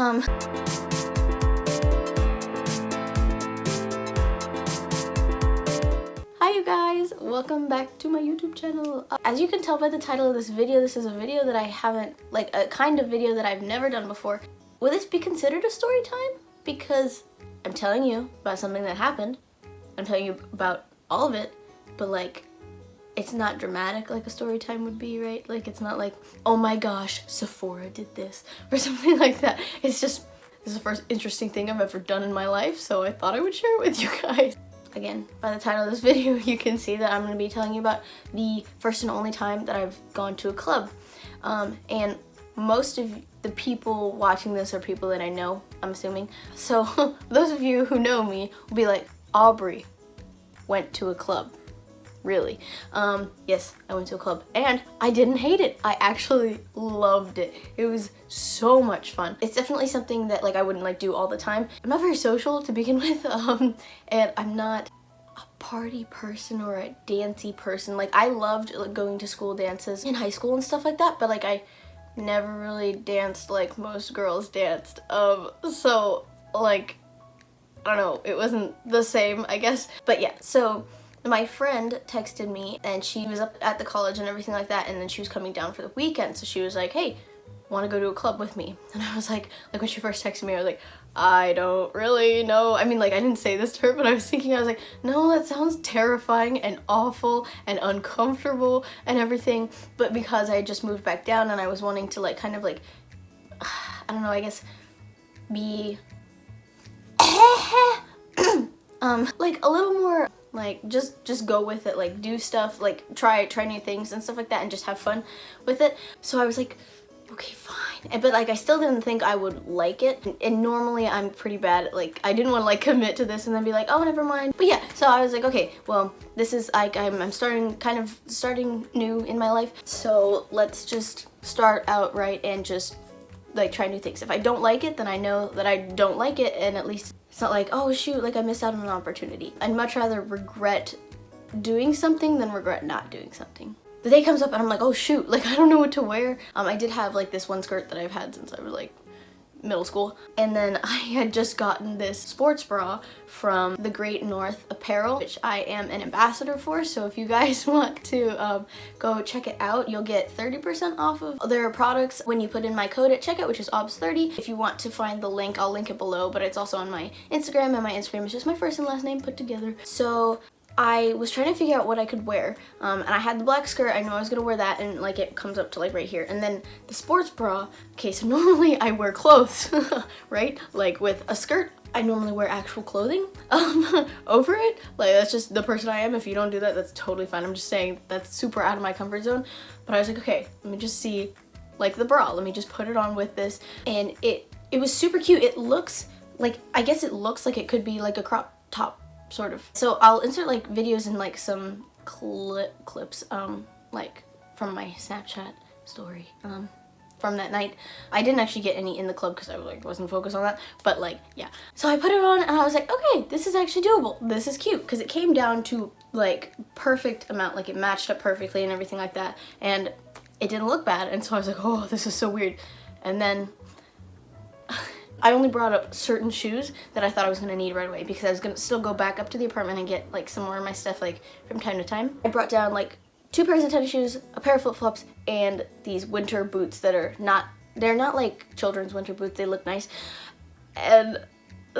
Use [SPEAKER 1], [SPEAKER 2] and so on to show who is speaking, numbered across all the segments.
[SPEAKER 1] Hi you guys, welcome back to my YouTube channel. As you can tell by the title of this video, this is a video that I haven't, like a kind of video that I've never done before. Will this be considered a story time? Because I'm telling you about something that happened. I'm telling you about all of it, but like, it's not dramatic like a story time would be, right? Like, it's not like, oh my gosh, Sephora did this, or something like that. It's just, this is the first interesting thing I've ever done in my life, so I thought I would share it with you guys. Again, by the title of this video, you can see that I'm going to be telling you about the first and only time that I've gone to a club. And most of the people watching this are people that I know, I'm assuming. So those of you who know me will be like, Aubrey went to a club. Really? Yes, I went to a club and I didn't hate it. I actually loved it. It was so much fun. It's definitely something that like I wouldn't like do all the time. I'm not very social to begin with, and I'm not a party person or a dancey person. Like, I loved like going to school dances in high school and stuff like that, but like I never really danced like most girls danced. So like, I don't know, it wasn't the same, I guess. But yeah, so my friend texted me and she was up at the college and everything like that, and then she was coming down for the weekend, so she was like, hey, want to go to a club with me? And I was like when she first texted me, I was like, I don't really know. I mean, like, I didn't say this to her, but I was thinking, I was like, no, that sounds terrifying and awful and uncomfortable and everything. But because I had just moved back down and I was wanting to like kind of like, I don't know, I guess be like a little more like just go with it, like do stuff, like try new things and stuff like that, and just have fun with it. So I was like, okay, fine. But like I still didn't think I would like it, and normally I'm pretty bad at, like, I didn't want to like commit to this and then be like, oh, never mind. But yeah, so I was like, okay, well, this is like I'm starting new in my life, so let's just start out right and just like try new things. If I don't like it, then I know that I don't like it, and at least it's not like, oh shoot, like I missed out on an opportunity. I'd much rather regret doing something than regret not doing something. The day comes up and I'm like, oh shoot, like I don't know what to wear. I did have like this one skirt that I've had since I was like middle school, and then I had just gotten this sports bra from the Great North Apparel, which I am an ambassador for, so if you guys want to go check it out, you'll get 30% off of their products when you put in my code at checkout, which is OBS30. If you want to find the link, I'll link it below, but it's also on my Instagram, and my Instagram is just my first and last name put together. So I was trying to figure out what I could wear, and I had the black skirt. I know I was gonna wear that, and like it comes up to like right here, and then the sports bra. Okay, so normally I wear clothes, right? Like with a skirt, I normally wear actual clothing over it. Like, that's just the person I am. If you don't do that, that's totally fine. I'm just saying that's super out of my comfort zone. But I was like, okay, let me just see like the bra. Let me just put it on with this, and it was super cute. It looks like, I guess it looks like it could be like a crop top, sort of. So I'll insert like videos and like some clips like from my Snapchat story from that night. I didn't actually get any in the club because I wasn't focused on that, but like, yeah. So I put it on and I was like, okay, this is actually doable. This is cute, because it came down to like perfect amount, like it matched up perfectly and everything like that, and it didn't look bad. And so I was like, oh, this is so weird. And then I only brought up certain shoes that I thought I was gonna need right away, because I was gonna still go back up to the apartment and get like some more of my stuff like from time to time. I brought down like 2 pairs of tennis shoes, a pair of flip-flops, and these winter boots that are they're not like children's winter boots, they look nice. And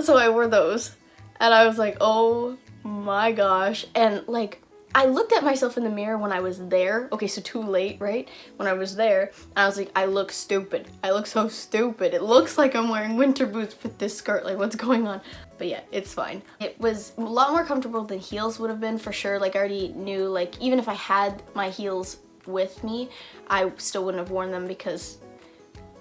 [SPEAKER 1] so I wore those, and I was like, oh my gosh. And like, I looked at myself in the mirror when I was there. Okay, so too late, right? When I was there, and I was like, I look stupid. I look so stupid. It looks like I'm wearing winter boots with this skirt. Like, what's going on? But yeah, it's fine. It was a lot more comfortable than heels would have been, for sure. Like, I already knew, like, even if I had my heels with me, I still wouldn't have worn them, because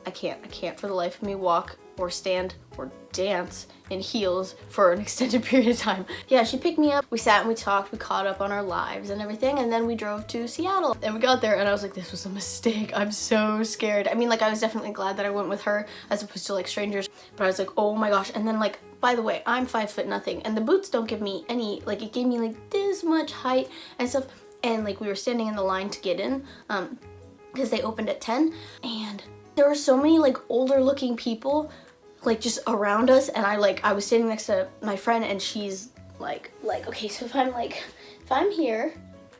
[SPEAKER 1] I can't for the life of me walk or stand or dance in heels for an extended period of time. Yeah, she picked me up, we sat and we talked, we caught up on our lives and everything, and then we drove to Seattle. And we got there and I was like, this was a mistake. I'm so scared. I mean, like, I was definitely glad that I went with her as opposed to like strangers, but I was like, oh my gosh. And then like, by the way, I'm 5 foot nothing, and the boots don't give me any, like, it gave me like this much height and stuff. And like, we were standing in the line to get in because they opened at 10, and there were so many like older looking people like just around us, and I was standing next to my friend, and she's like okay, so if I'm here,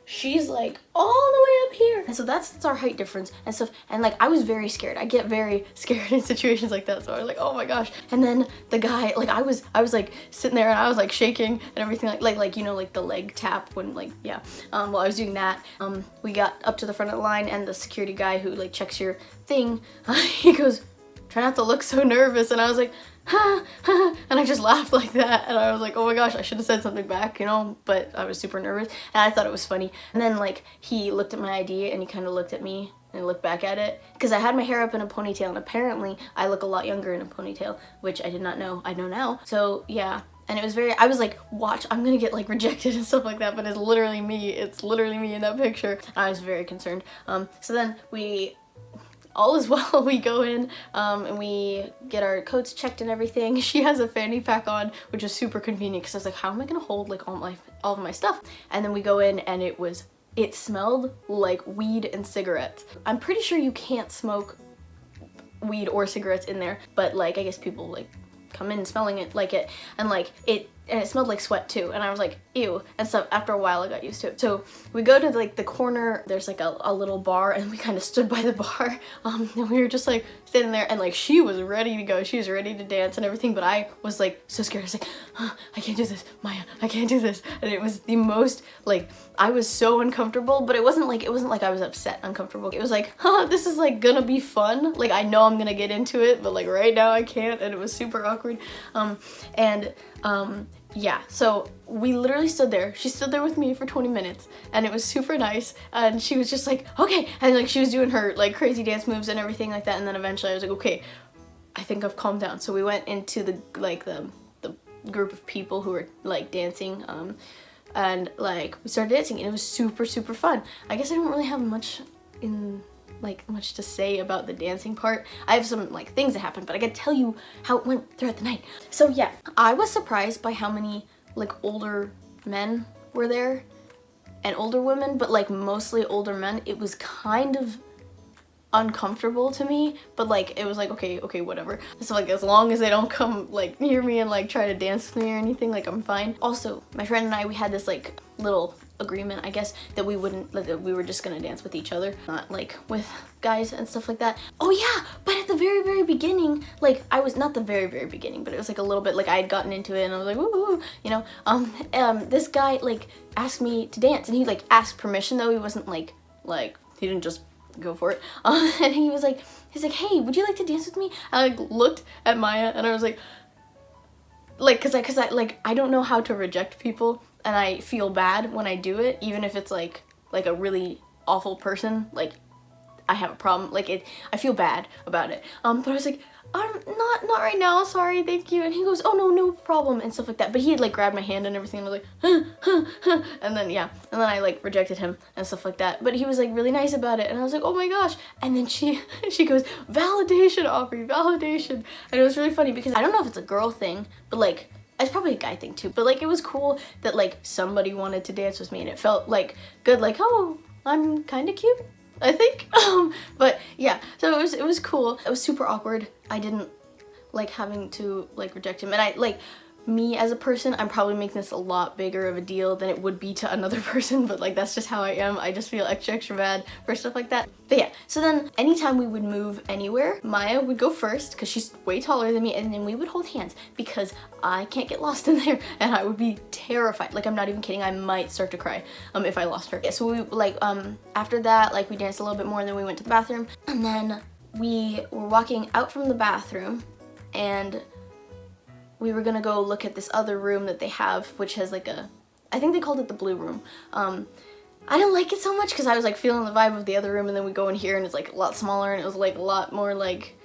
[SPEAKER 1] she's like all the way up here, and so that's our height difference and stuff. And like I was very scared. I get very scared in situations like that, so I was like, oh my gosh. And then the guy, like I was like sitting there, and I was like shaking and everything, like you know, like the leg tap when like, yeah, while I was doing that, we got up to the front of the line, and the security guy who like checks your thing, he goes, try not to look so nervous, and I was like, and I just laughed like that, and I was like, oh my gosh, I should have said something back, you know, but I was super nervous, and I thought it was funny. And then like he looked at my ID, and he kind of looked at me and looked back at it, because I had my hair up in a ponytail, and apparently I look a lot younger in a ponytail, which I did not know. I know now. So yeah, and it was I was like, watch, I'm gonna get like rejected and stuff like that, but it's literally me in that picture. I was very concerned. So then all is well, we go in, and we get our coats checked and everything. She has a fanny pack on, which is super convenient, because I was like, how am I gonna hold like all of my stuff? And then we go in, and it smelled like weed and cigarettes. I'm pretty sure you can't smoke weed or cigarettes in there, but like I guess people like come in smelling it, and it smelled like sweat too, and I was like, ew. And so after a while I got used to it. So we go to like the corner, there's like a little bar, and we kind of stood by the bar, and we were just like standing there, and like she was ready to go, she was ready to dance and everything, but I was like so scared. I was like, I can't do this, Maya, I can't do this. And it was the most, like, I was so uncomfortable, but it wasn't like I was upset uncomfortable. It was like, this is like gonna be fun, like I know I'm gonna get into it, but like right now I can't. And it was super awkward. Yeah, so we literally stood there. She stood there with me for 20 minutes, and it was super nice, and she was just like, okay, and like she was doing her like crazy dance moves and everything like that, and then eventually I was like, okay, I think I've calmed down. So we went into the group of people who were like dancing, and like we started dancing, and it was super fun. I guess I don't really have much to say about the dancing part. I have some like things that happened, but I gotta tell you how it went throughout the night. So yeah, I was surprised by how many like older men were there and older women, but like mostly older men. It was kind of uncomfortable to me, but like it was like, okay, whatever. So like as long as they don't come like near me and like try to dance with me or anything, like I'm fine. Also, my friend and I, we had this like little agreement, I guess, that we were just gonna dance with each other, not like with guys and stuff like that. Oh yeah, but at the very beginning, like I was not the very beginning, but it was like a little bit like I had gotten into it, and I was like, woo, you know. This guy like asked me to dance, and he like asked permission though. He wasn't like he didn't just go for it. And he's like, hey, would you like to dance with me? I like looked at Maya, and I was like cause I don't know how to reject people, and I feel bad when I do it, even if it's like a really awful person. Like I have a problem, I feel bad about it. But I was like, not right now, sorry, thank you. And he goes, oh no problem, and stuff like that. But he had like grabbed my hand and everything, and I was like, and then yeah, and then I like rejected him and stuff like that. But he was like really nice about it, and I was like, oh my gosh. And then she goes, validation, Aubrey, validation. And it was really funny, because I don't know if it's a girl thing, but like it's probably a guy thing too, but like it was cool that like somebody wanted to dance with me, and it felt like good, like, oh, I'm kind of cute, I think. But yeah, so it was cool. It was super awkward. I didn't like having to like reject him, and I like, me as a person, I'm probably making this a lot bigger of a deal than it would be to another person, but like that's just how I am. I just feel extra bad for stuff like that. But yeah, so then anytime we would move anywhere, Maya would go first, because she's way taller than me, and then we would hold hands, because I can't get lost in there, and I would be terrified. Like I'm not even kidding, I might start to cry if I lost her. Yeah, so we like after that, like we danced a little bit more, and then we went to the bathroom, and then we were walking out from the bathroom, and we were gonna go look at this other room that they have, which has like I think they called it the blue room. I didn't like it so much, because I was like feeling the vibe of the other room, and then we go in here, and it's like a lot smaller, and it was like a lot more like,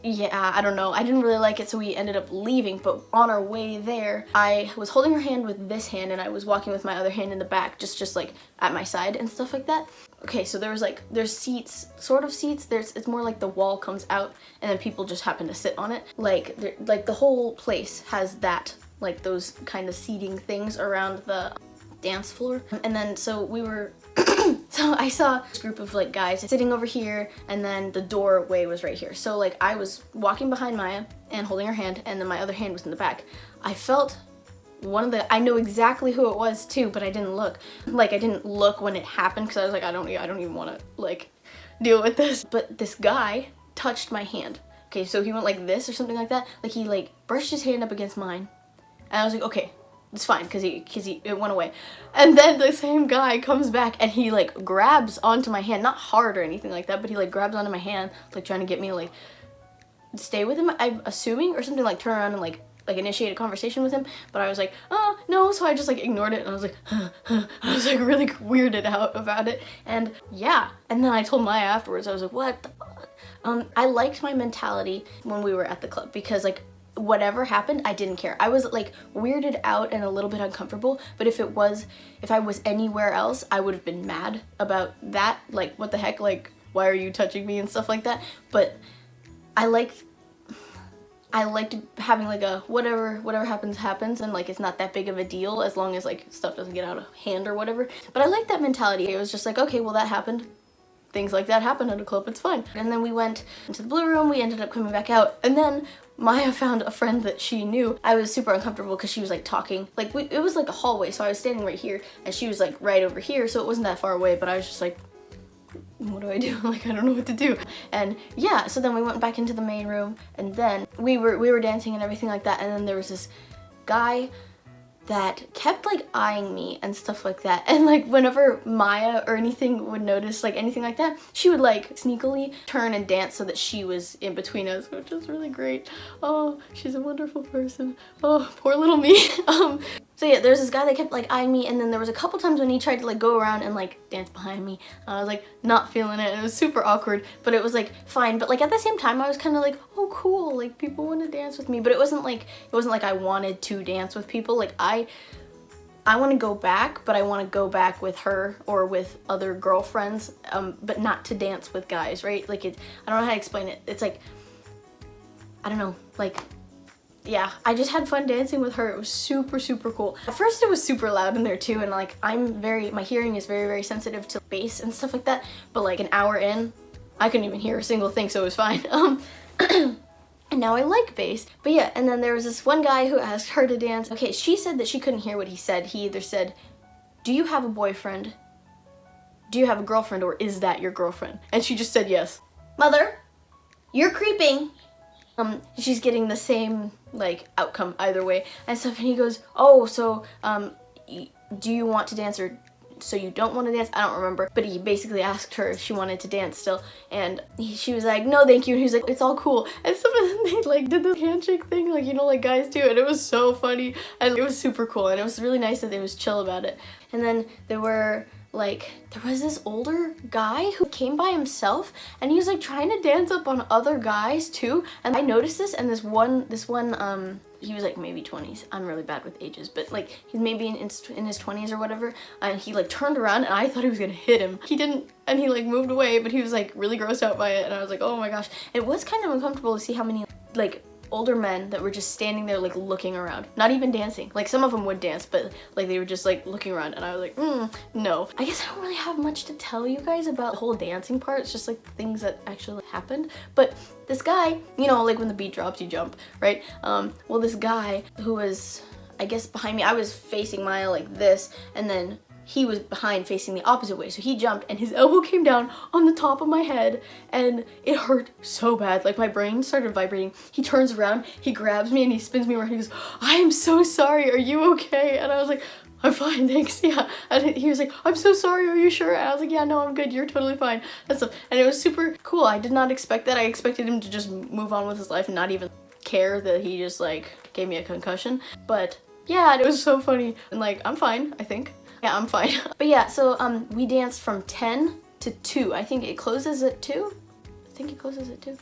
[SPEAKER 1] yeah, I don't know. I didn't really like it, so we ended up leaving. But on our way there, I was holding her hand with this hand, and I was walking with my other hand in the back, just like at my side and stuff like that. Okay, so there's seats, sort of seats. It's more like the wall comes out, and then people just happen to sit on it. Like the whole place has that, like those kind of seating things around the dance floor. And then so we were So I saw this group of like guys sitting over here, and then the doorway was right here. So like I was walking behind Maya and holding her hand, and then my other hand was in the back. I felt I know exactly who it was too, but I didn't look. Like I didn't look when it happened because I was like, I don't even want to like deal with this. But this guy touched my hand. Okay, so he went like this or something like that. Like he like brushed his hand up against mine, and I was like, okay, it's fine, because it went away. And then the same guy comes back and he like grabs onto my hand, not hard or anything like that, but he like grabs onto my hand, like trying to get me to like stay with him, I'm assuming, or something, like turn around and like initiate a conversation with him. But I was like, oh no, so I just like ignored it, and I was like, I was like really weirded out about it. And yeah, and then I told Maya afterwards, I was like, what the fuck? I liked my mentality when we were at the club, because like whatever happened, I didn't care. I was like weirded out and a little bit uncomfortable, but if I was anywhere else, I would have been mad about that. Like, what the heck, like, why are you touching me and stuff like that? But I liked having like a whatever happens, and like it's not that big of a deal as long as like stuff doesn't get out of hand or whatever. But I liked that mentality. It was just like, okay, well, that happened. Things like that happen at a club, it's fine. And then we went into the blue room, we ended up coming back out, and then Maya found a friend that she knew. I was super uncomfortable because she was like talking, like it was like a hallway, so I was standing right here and she was like right over here, so it wasn't that far away, but I was just like, what do I do? Like, I don't know what to do. And yeah, so then we went back into the main room, and then we were dancing and everything like that, and then there was this guy that kept like eyeing me and stuff like that, and like whenever Maya or anything would notice like anything like that, she would like sneakily turn and dance so that she was in between us, which is really great. Oh, she's a wonderful person. Oh, poor little me. So yeah, there's this guy that kept like eyeing me, and then there was a couple times when he tried to like go around and like dance behind me. I was like not feeling it, and it was super awkward, but it was like fine. But like at the same time, I was kind of like, oh cool, like people want to dance with me, but it wasn't like I wanted to dance with people. Like I want to go back, but I want to go back with her or with other girlfriends, but not to dance with guys, right? Like I don't know how to explain it. It's like, I don't know, like, yeah, I just had fun dancing with her. It was super, super cool. At first it was super loud in there too, and like my hearing is very, very sensitive to bass and stuff like that, but like an hour in, I couldn't even hear a single thing, so it was fine. And now I like bass. But yeah, and then there was this one guy who asked her to dance. Okay, she said that she couldn't hear what he said. He either said, do you have a boyfriend? Do you have a girlfriend, or is that your girlfriend? And she just said yes. Mother, you're creeping. She's getting the same like outcome either way and stuff, and he goes, oh, so do you want to dance, or so you don't want to dance? I don't remember, but he basically asked her if she wanted to dance still, and she was like, no thank you, and he was like, it's all cool. And some of them, they like did the handshake thing, like, you know, like guys do, and it was so funny, and it was super cool, and it was really nice that they was chill about it. And then there was this older guy who came by himself, and he was like trying to dance up on other guys too, and I noticed this, and this one he was like maybe 20s. I'm really bad with ages, but like he's maybe in his 20s or whatever, and he like turned around, and I thought he was gonna hit him. He didn't, and he like moved away, but he was like really grossed out by it, and I was like, oh my gosh. It was kind of uncomfortable to see how many like older men that were just standing there like looking around, not even dancing. Like some of them would dance, but like they were just like looking around, and I was like, no. I guess I don't really have much to tell you guys about the whole dancing part. It's just like things that actually happened. But this guy, you know, like when the beat drops you jump, right? Well, this guy who was, I guess, behind me, I was facing Maya like this, and then he was behind facing the opposite way, so he jumped and his elbow came down on the top of my head, and it hurt so bad. Like my brain started vibrating. He turns around, he grabs me, and he spins me around. He goes, I am so sorry, are you okay? And I was like, I'm fine, thanks, yeah. And he was like, I'm so sorry, are you sure? And I was like, yeah, no, I'm good, you're totally fine. And stuff. And it was super cool. I did not expect that. I expected him to just move on with his life and not even care that he just like gave me a concussion. But yeah, it was so funny. And like, I'm fine, I think. Yeah, I'm fine. But yeah, so we danced from 10 to 2. I think it closes at 2. I think it closes at 2.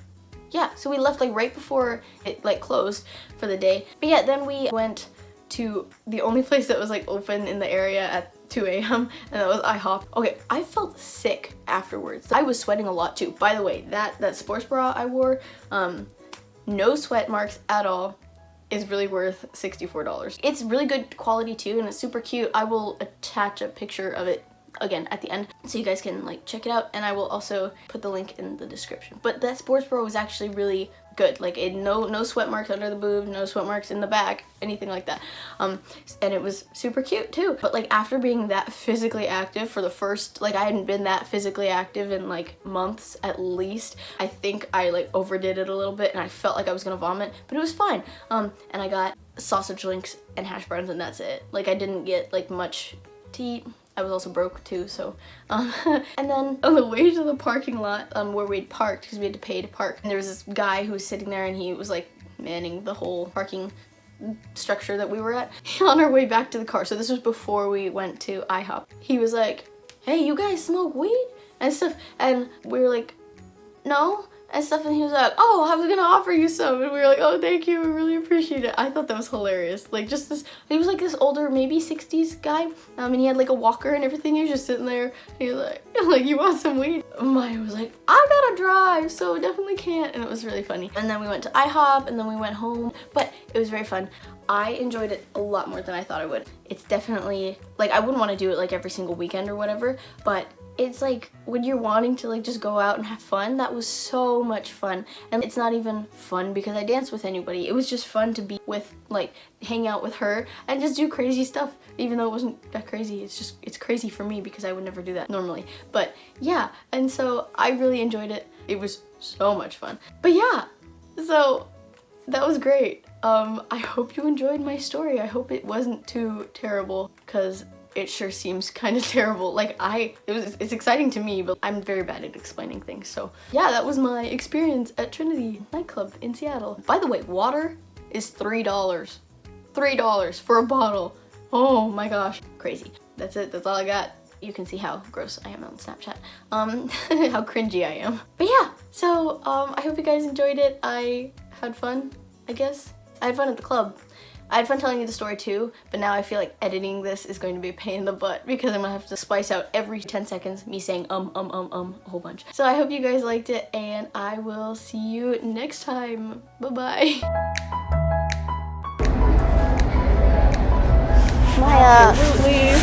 [SPEAKER 1] Yeah, so we left like right before it like closed for the day. But yeah, then we went to the only place that was like open in the area at 2 a.m. and that was IHOP. Okay, I felt sick afterwards. I was sweating a lot too. By the way, that sports bra I wore, no sweat marks at all, is really worth $64. It's really good quality too, and it's super cute. I will attach a picture of it again at the end, so you guys can like check it out, and I will also put the link in the description. But that sports bra was actually really good. Like no sweat marks under the boobs, no sweat marks in the back, anything like that. And it was super cute too. But like after being that physically active for the first, like I hadn't been that physically active in like months at least. I think I like overdid it a little bit and I felt like I was gonna vomit, but it was fine. And I got sausage links and hash browns, and that's it. Like I didn't get like much to eat. I was also broke too, so and then on the way to the parking lot where we'd parked, because we had to pay to park, and there was this guy who was sitting there and he was like manning the whole parking structure that we were at. On our way back to the car, so this was before we went to IHOP, he was like, hey, you guys smoke weed and stuff, and we were like, no, and stuff, and he was like, oh, I was gonna offer you some, and we were like, oh, thank you, we really appreciate it. I thought that was hilarious. Like just this, he was like this older, maybe 60s guy, and he had like a walker and everything. He was just sitting there, he was like, you want some weed? Maya was like, I gotta drive, so definitely can't, and it was really funny. And then we went to IHOP, and then we went home, but it was very fun. I enjoyed it a lot more than I thought I would. It's definitely, like, I wouldn't want to do it like every single weekend or whatever, but it's like when you're wanting to like just go out and have fun, that was so much fun. And it's not even fun because I danced with anybody. It was just fun to be with, like, hang out with her and just do crazy stuff, even though it wasn't that crazy. It's crazy for me because I would never do that normally. But yeah, and so I really enjoyed it. It was so much fun. But yeah, so that was great. I hope you enjoyed my story. I hope it wasn't too terrible, because it sure seems kind of terrible. Like it's exciting to me, but I'm very bad at explaining things. So yeah, that was my experience at Trinity nightclub in Seattle. By the way, water is $3. $3 for a bottle. Oh my gosh, crazy. That's it, that's all I got. You can see how gross I am on Snapchat. How cringy I am. But yeah, so I hope you guys enjoyed it. I had fun, I guess. I had fun at the club. I had fun telling you the story too, but now I feel like editing this is going to be a pain in the butt because I'm gonna have to spice out every 10 seconds me saying a whole bunch. So I hope you guys liked it, and I will see you next time. Bye-bye. Maya. Absolutely.